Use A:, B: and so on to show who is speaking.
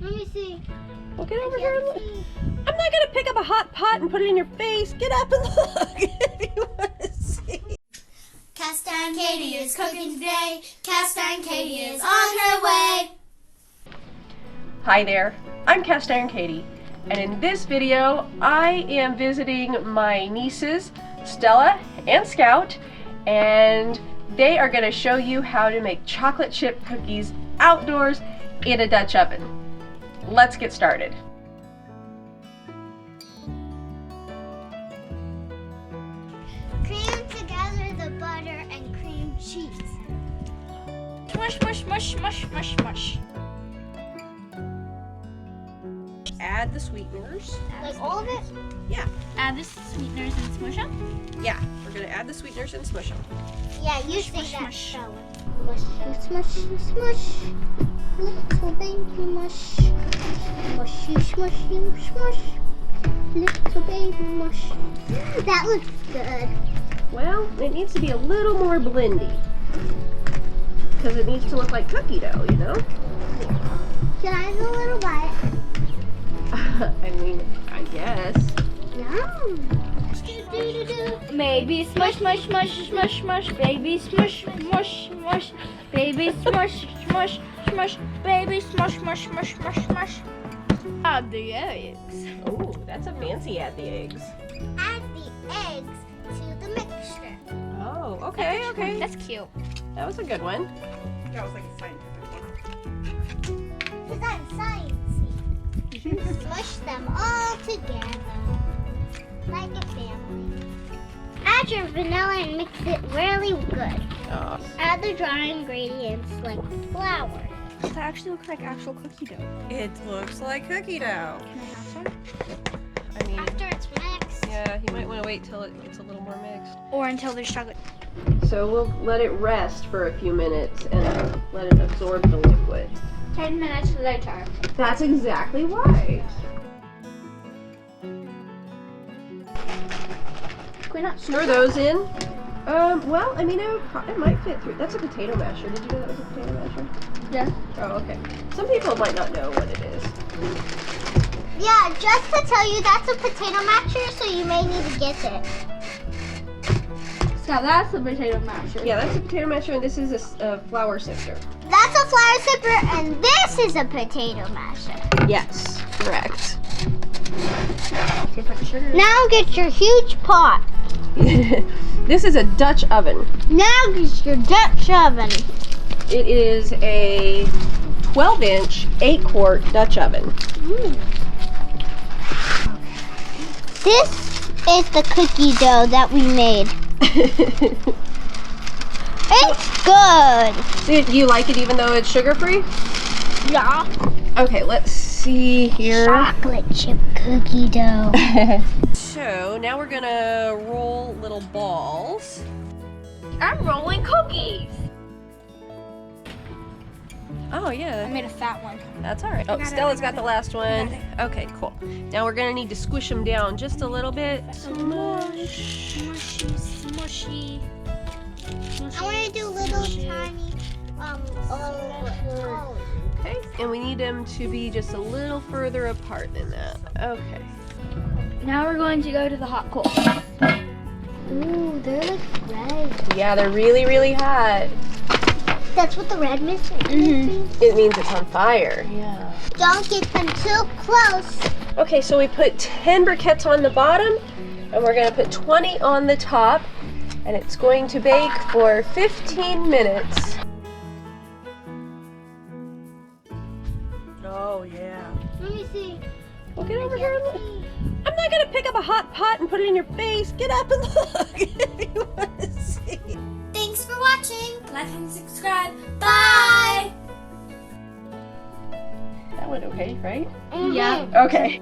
A: Let me see.
B: Well, get over here and look. I'm not gonna pick up a hot pot and put it in your face. Get up and look if you want to see.
A: Cast iron Katie is cooking today. Cast iron Katie is on her way.
B: Hi there, I'm Cast Iron Katie, and in this video I am visiting my nieces, Stella and Scout, and they are going to show you how to make chocolate chip cookies outdoors in a Dutch oven. Let's get started.
A: Cream together the butter and cream cheese.
C: Mush, mush, mush, mush, mush, mush.
B: Add the sweeteners.
A: Like all of it?
B: Yeah,
C: Add the sweeteners and smush them.
B: yeah, we're going to add the sweeteners and smush them.
A: Yeah, you say
C: Mush,
A: that.
C: mush.
A: Stella. Mush, smush, smush. Little baby mush. Mushy, smushy, smush. Little baby mush. That looks good.
B: Well, it needs to be a little more blendy, because it needs to look like cookie dough, you know?
A: Can I have a little bite?
B: I mean, I guess.
A: Yum.
C: Maybe smush, smush, smush, smush, smush, baby smush, smush, smush, baby smush, smush, smush, baby smush, smush, smush, smush, smush. Add the eggs.
B: Oh, that's a fancy add the eggs.
A: Add the eggs to the mixture.
B: Oh, okay, okay.
C: That's cute.
B: That was a good one.
D: That was like a scientific one.
A: Because I'm sciencey. Smush them all together. Like a family. Add your vanilla and mix it really good.
B: Oh.
A: Add the dry ingredients like flour.
C: That actually looks like actual cookie dough.
D: It looks like cookie dough.
C: Can I have some?
B: I mean,
A: After it's mixed.
B: yeah, you might want to wait till it gets a little more mixed.
C: Or until there's chocolate.
B: So we'll let it rest for a few minutes and let it absorb the liquid.
C: 10 minutes later.
B: That's exactly right.
C: Can we not
B: Stir those in. Well, I mean, it might fit through. That's a potato masher. Did you know that was a potato masher?
C: Yeah.
B: Oh, okay. Some people might not know what it is.
A: Yeah, just to tell you, that's a potato masher, so you may need to get it.
C: So that's the potato masher.
B: Yeah, that's a potato masher, and this is a flour sifter.
A: That's a flour sifter, and this is a potato masher.
B: Yes, correct.
C: Different sugar.
A: Now get your huge pot.
B: This is a Dutch oven.
A: Now get your Dutch oven.
B: It is a 12-inch, 8-quart Dutch oven.
A: This is the cookie dough that we made. It's good.
B: Do you like it even though it's sugar-free?
A: Yeah.
B: Okay, let's see here.
A: Chocolate chip cookie dough.
B: So now we're gonna roll little balls.
C: I'm rolling cookies.
B: Oh
C: I
B: yeah,
C: made a fat one.
B: that's all right. Oh,
C: got it,
B: Stella's
C: I
B: got
C: got
B: the last one.
C: got it.
B: Okay, cool. Now we're gonna need to squish them down just a little bit. Smush.
C: Smushy, smushy.
A: I want to do little tiny,
B: Okay, and we need them to be just a little further apart than that. Okay.
C: Now we're going to go to the hot coals.
A: Ooh, they're like red.
B: Yeah, they're really, really hot.
A: That's what the red means.
B: It means it's on fire. Yeah.
A: Don't get them too close.
B: Okay, so we put 10 briquettes on the bottom, and we're gonna put 20 on the top, and it's going to bake for 15 minutes.
D: Oh yeah.
A: Let me see.
B: Well, get over here and look. I'm not gonna pick up a hot pot and put it in your face. Get up and look if you want to see.
A: Thanks for watching.
C: Like and subscribe.
A: Bye.
B: That went okay, right?
C: Yeah.
B: Okay.